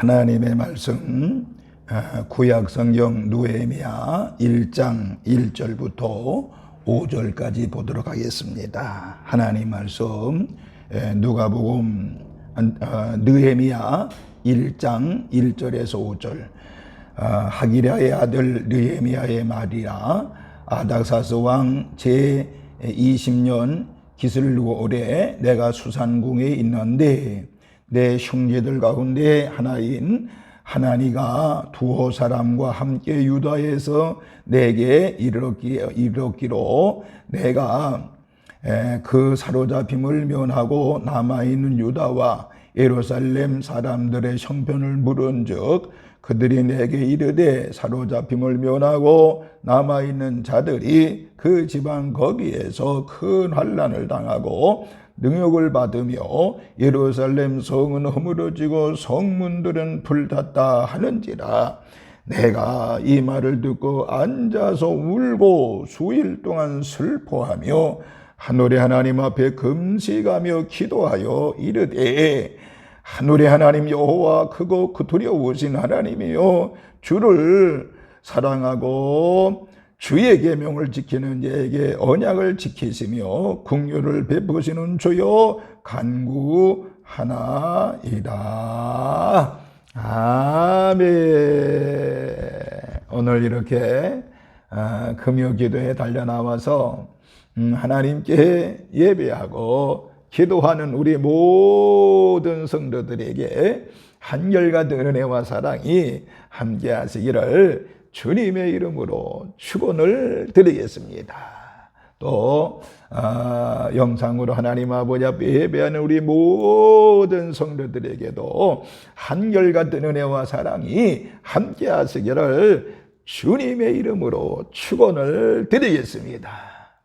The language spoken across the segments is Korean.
하나님의 말씀 구약 성경 느헤미야 1장 1절부터 5절까지 보도록 하겠습니다. 하나님 말씀 누가복음 느헤미야 1장 1절에서 5절. 하기랴의 아들 느헤미야의 말이라. 아닥사스 왕 제20년 기슬루올에 내가 수산궁에 있는데 내 형제들 가운데 하나인 하나니가 두호 사람과 함께 유다에서 내게 이르렀기로 내가 그 사로잡힘을 면하고 남아있는 유다와 예루살렘 사람들의 형편을 물은즉 그들이 내게 이르되 사로잡힘을 면하고 남아있는 자들이 그 지방 거기에서 큰 환난을 당하고 능욕을 받으며 예루살렘 성은 허물어지고 성문들은 불탔다 하는지라. 내가 이 말을 듣고 앉아서 울고 수일 동안 슬퍼하며 하늘의 하나님 앞에 금식하며 기도하여 이르되 하늘의 하나님 여호와 크고 그 두려우신 하나님이여 주를 사랑하고 주의 계명을 지키는 자에게 언약을 지키시며 긍휼을 베푸시는 주여 간구하나이다. 아멘. 오늘 이렇게 금요 기도에 달려나와서 하나님께 예배하고 기도하는 우리 모든 성도들에게 한결같은 은혜와 사랑이 함께 하시기를 주님의 이름으로 축원을 드리겠습니다. 또 영상으로 하나님 아버지 앞에 예배하는 우리 모든 성도들에게도 한결같은 은혜와 사랑이 함께 하시기를 주님의 이름으로 축원을 드리겠습니다.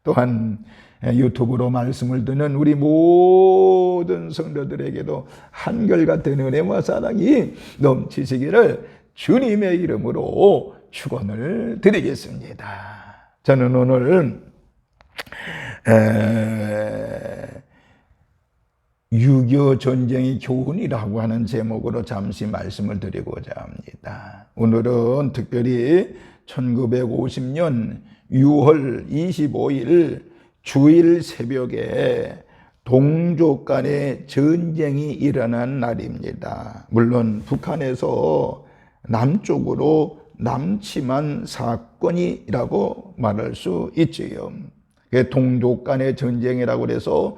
또한 유튜브로 말씀을 듣는 우리 모든 성도들에게도 한결같은 은혜와 사랑이 넘치시기를 주님의 이름으로 축원을 드리겠습니다. 저는 오늘 6.25 전쟁의 교훈이라고 하는 제목으로 잠시 말씀을 드리고자 합니다. 오늘은 특별히 1950년 6월 25일 주일 새벽에 동족 간의 전쟁이 일어난 날입니다. 물론 북한에서 남쪽으로 남침한 사건이라고 말할 수 있지요. 동족 간의 전쟁이라고 해서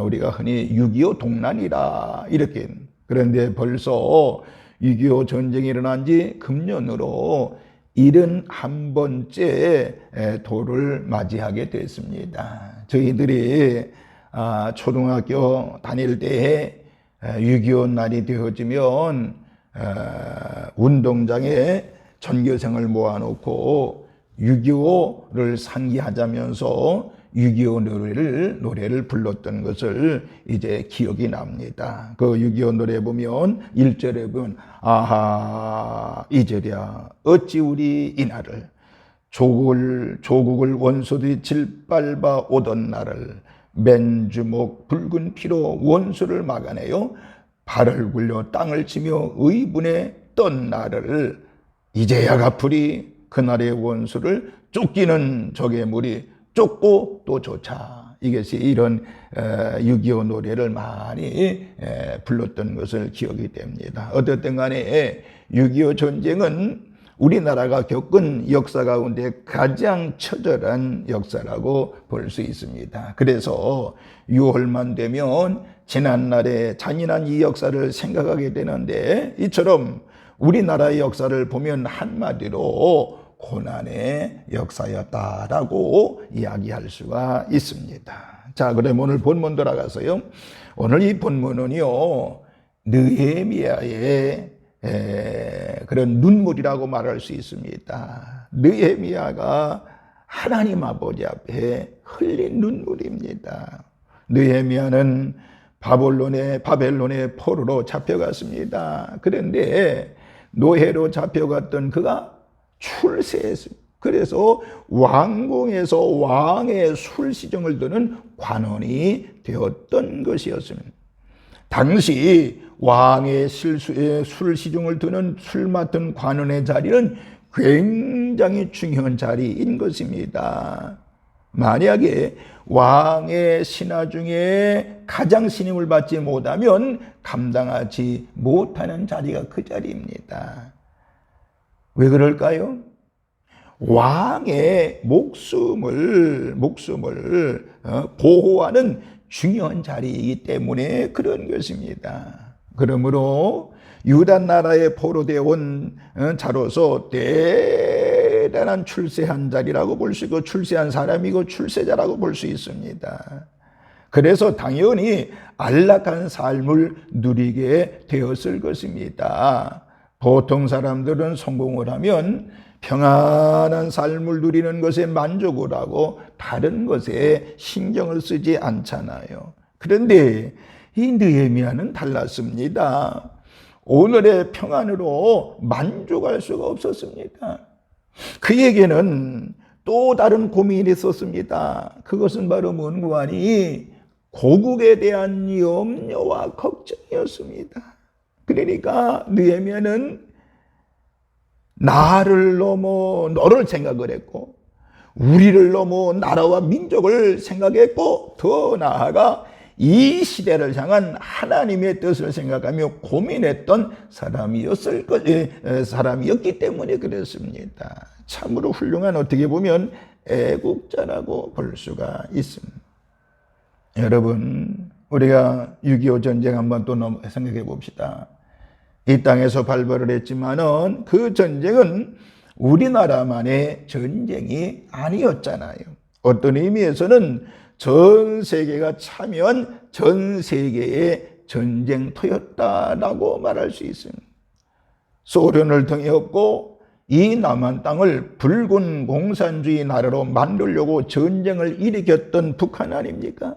우리가 흔히 6.25 동란이라 이렇게, 그런데 벌써 6.25 전쟁이 일어난 지 금년으로 71번째 도를 맞이하게 됐습니다. 저희들이 초등학교 다닐 때에 6.25 날이 되어지면 운동장에 전교생을 모아놓고 6.25를 상기하자면서 6.25 노래를 불렀던 것을 이제 기억이 납니다. 그 6.25 노래 보면 1절에 보면 아하 이제랴 어찌 우리 이날을 조국을 원수들이 질밟아 오던 날을 맨주먹 붉은 피로 원수를 막아내요 발을 굴려 땅을 치며 의분에 떤 날을 이제야 갚으리 그날의 원수를 쫓기는 적의 무리 쫓고 또 쫓아. 이것이 이런 6.25 노래를 많이 불렀던 것을 기억이 됩니다. 어쨌든 간에 6.25 전쟁은 우리나라가 겪은 역사 가운데 가장 처절한 역사라고 볼 수 있습니다. 그래서 6월만 되면 지난날의 잔인한 이 역사를 생각하게 되는데, 이처럼 우리나라의 역사를 보면 한마디로 고난의 역사였다라고 이야기할 수가 있습니다. 자, 그럼 오늘 본문 들어가서요. 오늘 이 본문은요, 느헤미야의 그런 눈물이라고 말할 수 있습니다. 느헤미야가 하나님 아버지 앞에 흘린 눈물입니다. 느헤미야는 바벨론의 포로로 잡혀갔습니다. 그런데 노예로 잡혀갔던 그가 출세했습니다. 그래서 왕궁에서 왕의 술시정을 드는 관원이 되었던 것이었습니다. 당시 왕의 술시정을 드는 술 맡은 관원의 자리는 굉장히 중요한 자리인 것입니다. 만약에 왕의 신하 중에 가장 신임을 받지 못하면 감당하지 못하는 자리가 그 자리입니다. 왜 그럴까요? 왕의 목숨을 보호하는 중요한 자리이기 때문에 그런 것입니다. 그러므로 유다 나라의 포로되어 온 자로서 대단한 출세한 자리라고 볼 수 있고 출세한 사람이고 출세자라고 볼 수 있습니다. 그래서 당연히 안락한 삶을 누리게 되었을 것입니다. 보통 사람들은 성공을 하면 평안한 삶을 누리는 것에 만족을 하고 다른 것에 신경을 쓰지 않잖아요. 그런데 이 느헤미야는 달랐습니다. 오늘의 평안으로 만족할 수가 없었습니다. 그에게는 또 다른 고민이 있었습니다. 그것은 바로 문구하니 고국에 대한 염려와 걱정이었습니다. 그러니까 느헤미야는 나를 넘어 너를 생각을 했고 우리를 넘어 나라와 민족을 생각했고 더 나아가 이 시대를 향한 하나님의 뜻을 생각하며 고민했던 사람이었기 때문에 그랬습니다. 참으로 훌륭한, 어떻게 보면 애국자라고 볼 수가 있습니다. 여러분, 우리가 6.25 전쟁 한번 또 생각해 봅시다. 이 땅에서 발발을 했지만은 그 전쟁은 우리나라만의 전쟁이 아니었잖아요. 어떤 의미에서는 전 세계가 참여한 전 세계의 전쟁터였다라고 말할 수 있습니다. 소련을 등에 업고 이 남한 땅을 붉은 공산주의 나라로 만들려고 전쟁을 일으켰던 북한 아닙니까?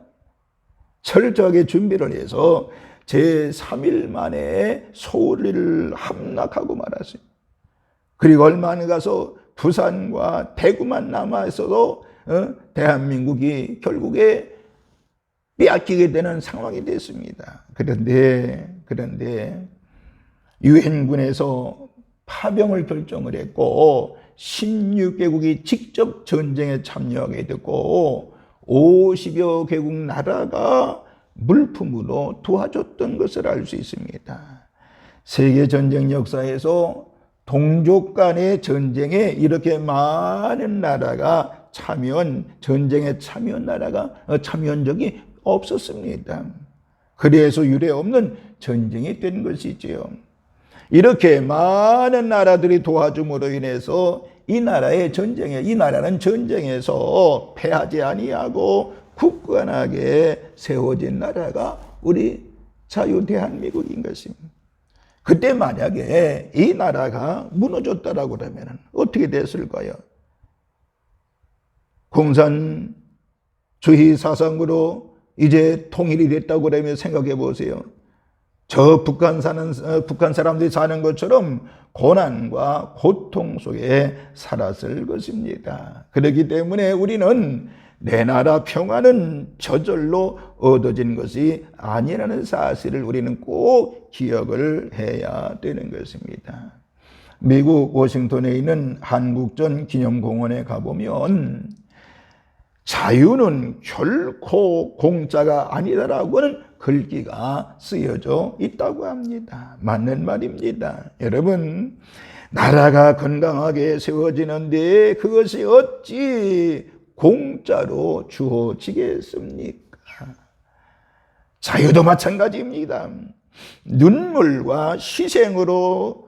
철저하게 준비를 해서 제3일 만에 서울을 함락하고 말았어요. 그리고 얼마 안 가서 부산과 대구만 남아있어도 대한민국이 결국에 빼앗기게 되는 상황이 됐습니다. 그런데 유엔군에서 파병을 결정을 했고 16개국이 직접 전쟁에 참여하게 됐고 50여 개국 나라가 물품으로 도와줬던 것을 알 수 있습니다. 세계전쟁 역사에서 동족 간의 전쟁에 이렇게 많은 나라가 전쟁에 참여한 적이 없었습니다. 그래서 유례 없는 전쟁이 된 것이지요. 이렇게 많은 나라들이 도와줌으로 인해서 이 나라는 전쟁에서 패하지 아니하고 굳건하게 세워진 나라가 우리 자유 대한민국인 것입니다. 그때 만약에 이 나라가 무너졌다라고 하면 어떻게 됐을까요? 공산주의 사상으로 이제 통일이 됐다고 하면 생각해 보세요. 저 북한 사람들이 사는 것처럼 고난과 고통 속에 살았을 것입니다. 그렇기 때문에 우리는 내 나라 평화는 저절로 얻어진 것이 아니라는 사실을 우리는 꼭 기억을 해야 되는 것입니다. 미국 워싱턴에 있는 한국전 기념공원에 가보면 자유는 결코 공짜가 아니다라고는 글귀가 쓰여져 있다고 합니다. 맞는 말입니다. 여러분, 나라가 건강하게 세워지는데 그것이 어찌 공짜로 주어지겠습니까? 자유도 마찬가지입니다. 눈물과 희생으로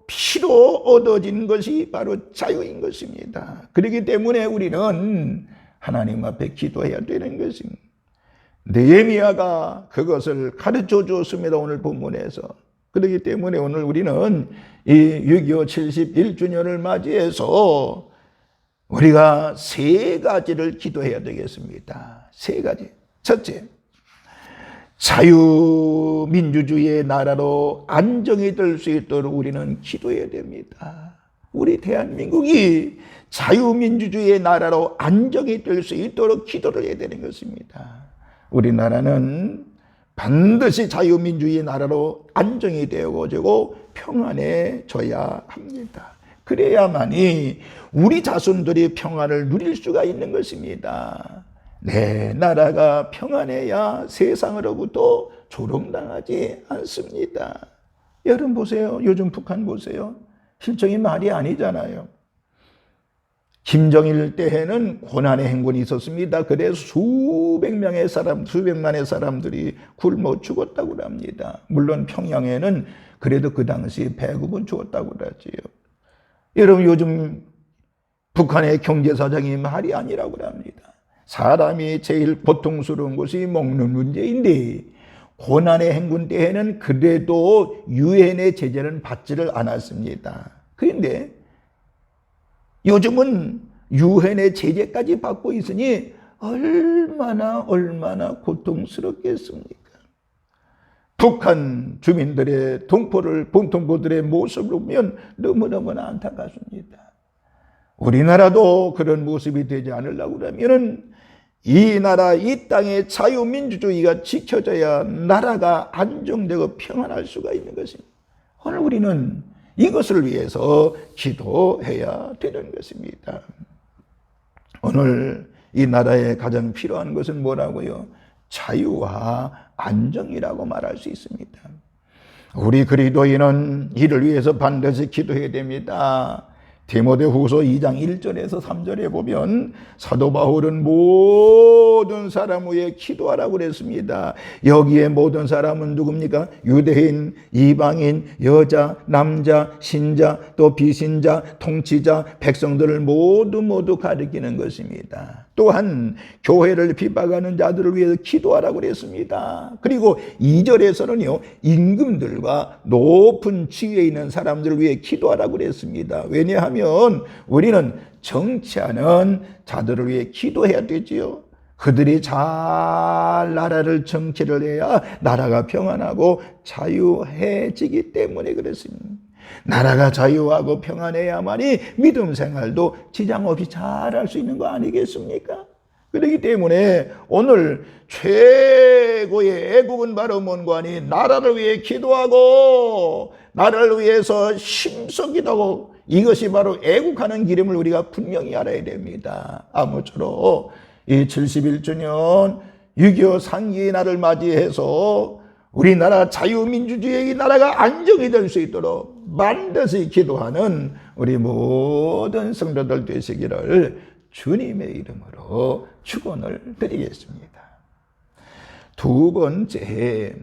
피로 얻어진 것이 바로 자유인 것입니다. 그렇기 때문에 우리는 하나님 앞에 기도해야 되는 것입니다. 느헤미야가 그것을 가르쳐 주었습니다. 오늘 본문에서. 그렇기 때문에 오늘 우리는 이 6.25 71주년을 맞이해서 우리가 세 가지를 기도해야 되겠습니다. 세 가지. 첫째, 자유민주주의의 나라로 안정이 될 수 있도록 우리는 기도해야 됩니다. 우리 대한민국이 자유민주주의의 나라로 안정이 될 수 있도록 기도를 해야 되는 것입니다. 우리나라는 반드시 자유민주주의의 나라로 안정이 되어지고 평안해져야 합니다. 그래야만이 우리 자손들이 평안을 누릴 수가 있는 것입니다. 내 나라가 평안해야 세상으로부터 조롱당하지 않습니다. 여러분 보세요. 요즘 북한 보세요. 실정이 말이 아니잖아요. 김정일 때에는 고난의 행군이 있었습니다. 그래서 수백만의 사람들이 굶어 죽었다고 합니다. 물론 평양에는 그래도 그 당시 배급은 죽었다고 하지요. 여러분 요즘 북한의 경제사정이 말이 아니라고 합니다. 사람이 제일 고통스러운 것이 먹는 문제인데 고난의 행군 때에는 그래도 유엔의 제재는 받지를 않았습니다. 그런데 요즘은 유엔의 제재까지 받고 있으니 얼마나 고통스럽겠습니까? 북한 주민들의 동포들의 모습을 보면 너무너무나 안타깝습니다. 우리나라도 그런 모습이 되지 않으려고 하면은 이 나라, 이 땅의 자유민주주의가 지켜져야 나라가 안정되고 평안할 수가 있는 것입니다. 오늘 우리는 이것을 위해서 기도해야 되는 것입니다. 오늘 이 나라에 가장 필요한 것은 뭐라고요? 자유와 안정이라고 말할 수 있습니다. 우리 그리스도인은 이를 위해서 반드시 기도해야 됩니다. 디모데후서 2장 1절에서 3절에 보면 사도 바울은 모든 사람 위해 기도하라고 그랬습니다. 여기에 모든 사람은 누굽니까? 유대인, 이방인, 여자, 남자, 신자, 또 비신자, 통치자, 백성들을 모두 가리키는 것입니다. 또한 교회를 핍박하는 자들을 위해서 기도하라고 그랬습니다. 그리고 2절에서는요, 임금들과 높은 지위에 있는 사람들을 위해 기도하라고 그랬습니다. 왜냐하면 우리는 정치하는 자들을 위해 기도해야 되지요. 그들이 잘 나라를 정치를 해야 나라가 평안하고 자유해지기 때문에 그렇습니다. 나라가 자유하고 평안해야만이 믿음 생활도 지장 없이 잘할 수 있는 거 아니겠습니까? 그렇기 때문에 오늘 최고의 애국은 바로 뭔가 하니 나라를 위해 기도하고 나라를 위해서 힘써 기도하고, 이것이 바로 애국하는 기름을 우리가 분명히 알아야 됩니다. 아무쪼록 이 71주년 6.25 상기의 날을 맞이해서 우리나라 자유민주주의의 나라가 안정이 될 수 있도록 반드시 기도하는 우리 모든 성도들 되시기를 주님의 이름으로 축원을 드리겠습니다. 두 번째,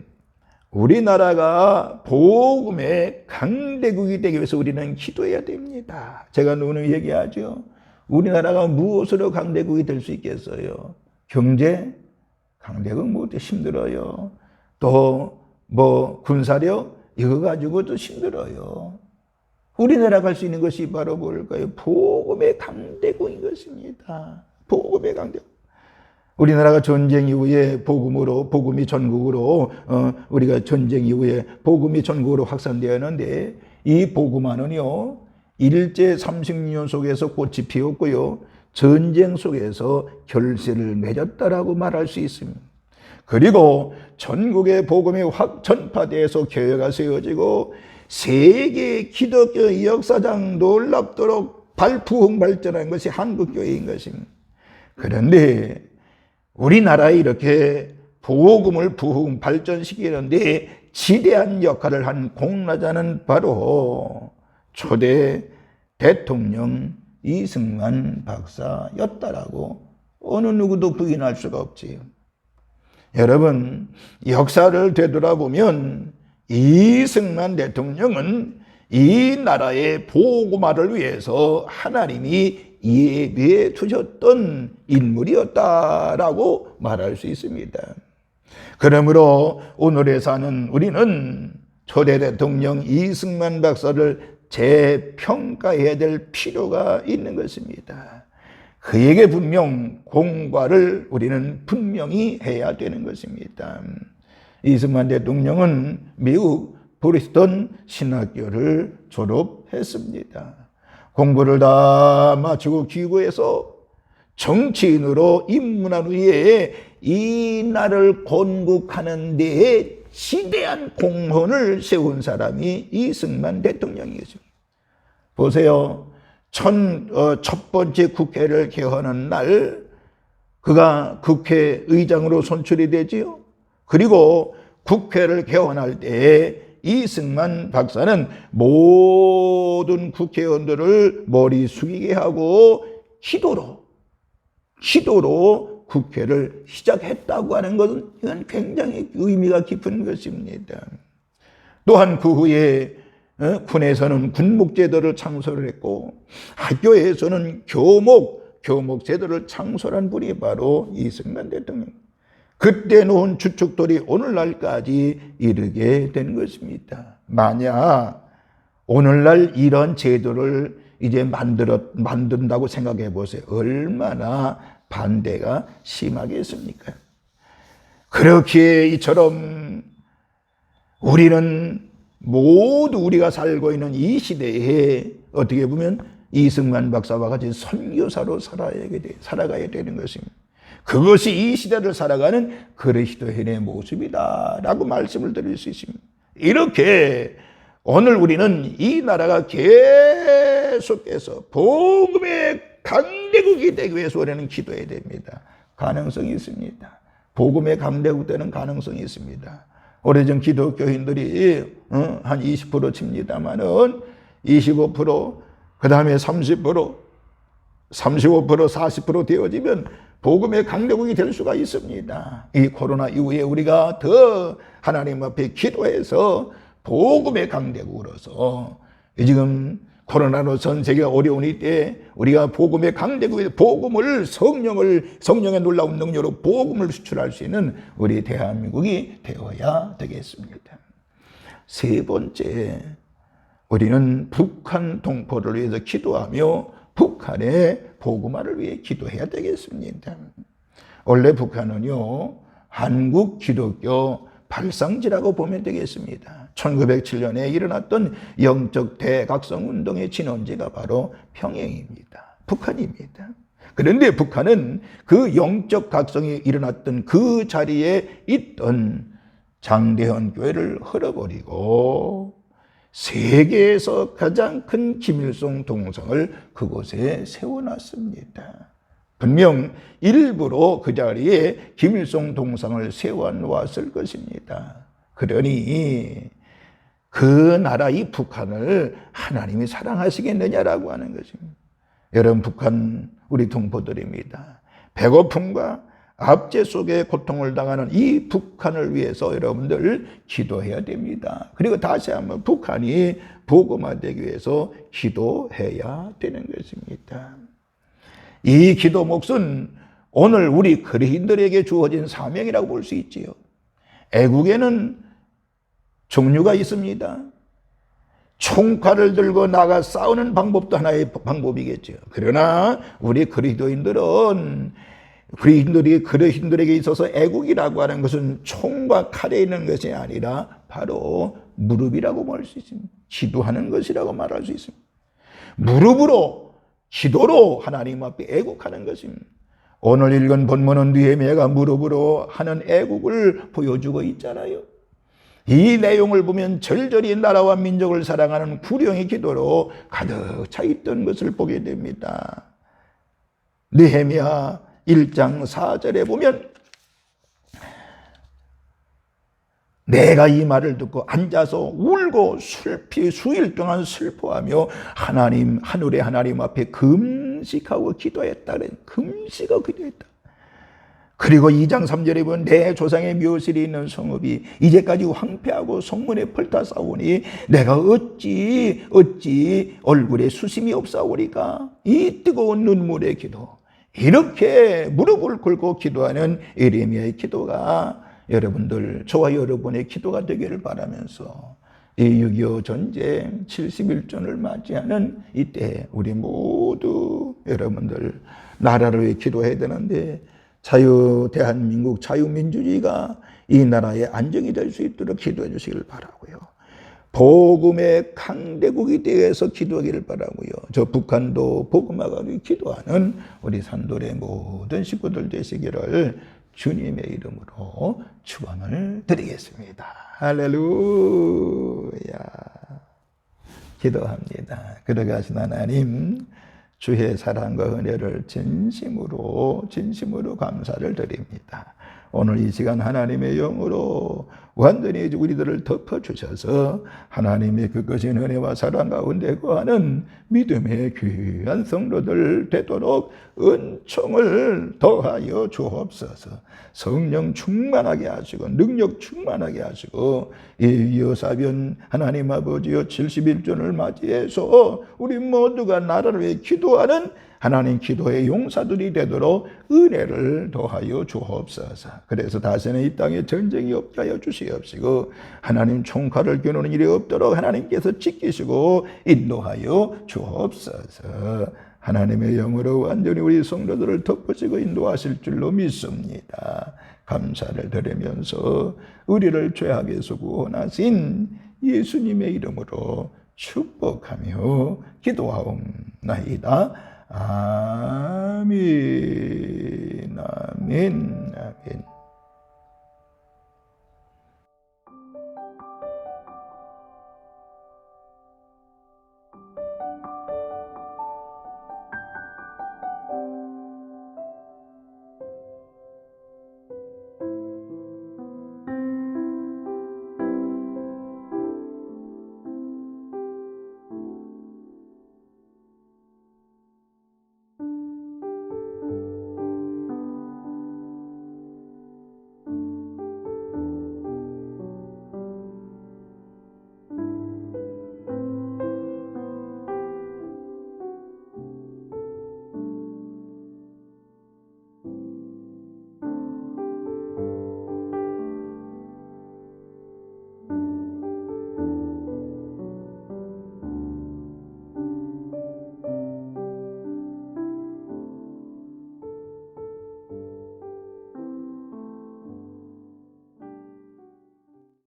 우리나라가 복음의 강대국이 되기 위해서 우리는 기도해야 됩니다. 제가 누누이 얘기하죠. 우리나라가 무엇으로 강대국이 될 수 있겠어요? 경제? 강대국 못 힘들어요. 또 군사력? 이거 가지고도 힘들어요. 우리나라가 할 수 있는 것이 바로 뭘까요? 복음의 강대국인 것입니다. 복음의 강대국. 우리나라가 전쟁 이후에 복음이 전국으로 우리가 전쟁 이후에 복음이 전국으로 확산되었는데, 이 복음화는요, 일제 36년 속에서 꽃이 피었고요, 전쟁 속에서 결실을 맺었다라고 말할 수 있습니다. 그리고 전국의 복음이 확 전파돼서 교회가 세워지고 세계 기독교 역사상 놀랍도록 부흥 발전한 것이 한국교회인 것입니다. 그런데 우리나라에 이렇게 복음을 부흥 발전시키는데 지대한 역할을 한 공로자는 바로 초대 대통령 이승만 박사였다라고 어느 누구도 부인할 수가 없지요. 여러분, 역사를 되돌아보면 이승만 대통령은 이 나라의 복음화를 위해서 하나님이 예비해 두셨던 인물이었다라고 말할 수 있습니다. 그러므로 오늘에 사는 우리는 초대 대통령 이승만 박사를 재평가해야 될 필요가 있는 것입니다. 그에게 분명 공과를 우리는 분명히 해야 되는 것입니다. 이승만 대통령은 미국 브리스턴 신학교를 졸업했습니다. 공부를 다 마치고 귀국해서 정치인으로 입문한 후에 이 나라를 건국하는 데에 지대한 공헌을 세운 사람이 이승만 대통령이었습니다. 보세요. 첫 번째 국회를 개헌하는 날 그가 국회의장으로 선출이 되지요. 그리고 국회를 개헌할 때 이승만 박사는 모든 국회의원들을 머리 숙이게 하고 기도로 국회를 시작했다고 하는 것은 이건 굉장히 의미가 깊은 것입니다. 또한 그 후에 군에서는 군목제도를 창설을 했고 학교에서는 교목제도를 창설한 분이 바로 이승만 대통령. 그때 놓은 주축들이 오늘날까지 이르게 된 것입니다. 만약 오늘날 이런 제도를 이제 만든다고 생각해 보세요. 얼마나 반대가 심하겠습니까? 그렇게 이처럼 우리는 모두 우리가 살고 있는 이 시대에 어떻게 보면 이승만 박사와 같이 선교사로 살아가야 되는 것입니다. 그것이 이 시대를 살아가는 그리스도인의 모습이다라고 말씀을 드릴 수 있습니다. 이렇게 오늘 우리는 이 나라가 계속해서 복음의 강대국이 되기 위해서 우리는 기도해야 됩니다. 가능성이 있습니다. 복음의 강대국 되는 가능성이 있습니다. 오래전 기독교인들이 한 20% 칩니다만은 25% 그 다음에 30%, 35%, 40% 되어지면 복음의 강대국이 될 수가 있습니다. 이 코로나 이후에 우리가 더 하나님 앞에 기도해서 복음의 강대국으로서 지금 코로나로 전 세계가 어려운 이때 우리가 복음의 강대국에 복음을 성령의 놀라운 능력으로 복음을 수출할 수 있는 우리 대한민국이 되어야 되겠습니다. 세 번째, 우리는 북한 동포를 위해서 기도하며 북한의 복음화를 위해 기도해야 되겠습니다. 원래 북한은요, 한국 기독교 발상지라고 보면 되겠습니다. 1907년에 일어났던 영적 대각성 운동의 진원지가 바로 평양입니다. 북한입니다. 그런데 북한은 그 영적 각성이 일어났던 그 자리에 있던 장대현 교회를 헐어버리고 세계에서 가장 큰 김일성 동상을 그곳에 세워놨습니다. 분명 일부러 그 자리에 김일성 동상을 세워놓았을 것입니다. 그러니 그 나라 이 북한을 하나님이 사랑하시겠느냐라고 하는 것입니다. 여러분, 북한 우리 동포들입니다. 배고픔과 압제 속에 고통을 당하는 이 북한을 위해서 여러분들 기도해야 됩니다. 그리고 다시 한번 북한이 복음화되기 위해서 기도해야 되는 것입니다. 이 기도 몫은 오늘 우리 그리스도인들에게 주어진 사명이라고 볼 수 있지요. 애국에는 종류가 있습니다. 총칼을 들고 나가 싸우는 방법도 하나의 방법이겠죠. 그러나 우리 그리스도인들에게 있어서 애국이라고 하는 것은 총과 칼에 있는 것이 아니라 바로 무릎이라고 말할 수 있습니다. 기도하는 것이라고 말할 수 있습니다. 무릎으로, 기도로 하나님 앞에 애국하는 것입니다. 오늘 읽은 본문은 느헤미야가 무릎으로 하는 애국을 보여주고 있잖아요. 이 내용을 보면 절절히 나라와 민족을 사랑하는 구령의 기도로 가득 차 있던 것을 보게 됩니다. 느헤미야 1장 4절에 보면 내가 이 말을 듣고 앉아서 울고 슬피 수일 동안 슬퍼하며 하늘의 하나님 앞에 금식하고 기도했다. 금식하고 기도했다. 그리고 2장 3절에 보면 내 조상의 묘실이 있는 성읍이 이제까지 황폐하고 성문에 펄타 싸우니 내가 어찌 얼굴에 수심이 없사오리까. 이 뜨거운 눈물의 기도, 이렇게 무릎을 꿇고 기도하는 예레미야의 기도가 여러분들, 저와 여러분의 기도가 되기를 바라면서 이 6.25 전쟁 71전을 맞이하는 이때 우리 모두 여러분들 나라를 위해 기도해야 되는데, 대한민국 자유민주주의가 이 나라의 안정이 될 수 있도록 기도해 주시길 바라고요. 복음의 강대국이 되어서 기도하기를 바라고요. 저 북한도 복음화가 기도하는 우리 산돌의 모든 식구들 되시기를 주님의 이름으로 축원을 드리겠습니다. 할렐루야. 기도합니다. 그러가신 하나님, 주의 사랑과 은혜를 진심으로 감사를 드립니다. 오늘 이 시간 하나님의 영으로 완전히 우리들을 덮어주셔서 하나님의 그것인 은혜와 사랑 가운데 거하는 믿음의 귀한 성도들 되도록 은총을 더하여 주옵소서. 성령 충만하게 하시고 능력 충만하게 하시고 이 여사변 하나님 아버지여 71전을 맞이해서 우리 모두가 나라를 위해 기도하는 하나님 기도의 용사들이 되도록 은혜를 더하여 주옵소서. 그래서 다시는 이 땅에 전쟁이 없게 하여 주시옵시고 하나님 총칼을 겨누는 일이 없도록 하나님께서 지키시고 인도하여 주옵소서. 하나님의 영으로 완전히 우리 성도들을 덮으시고 인도하실 줄로 믿습니다. 감사를 드리면서 우리를 죄악에서 구원하신 예수님의 이름으로 축복하며 기도하옵나이다. 아멘. 아멘.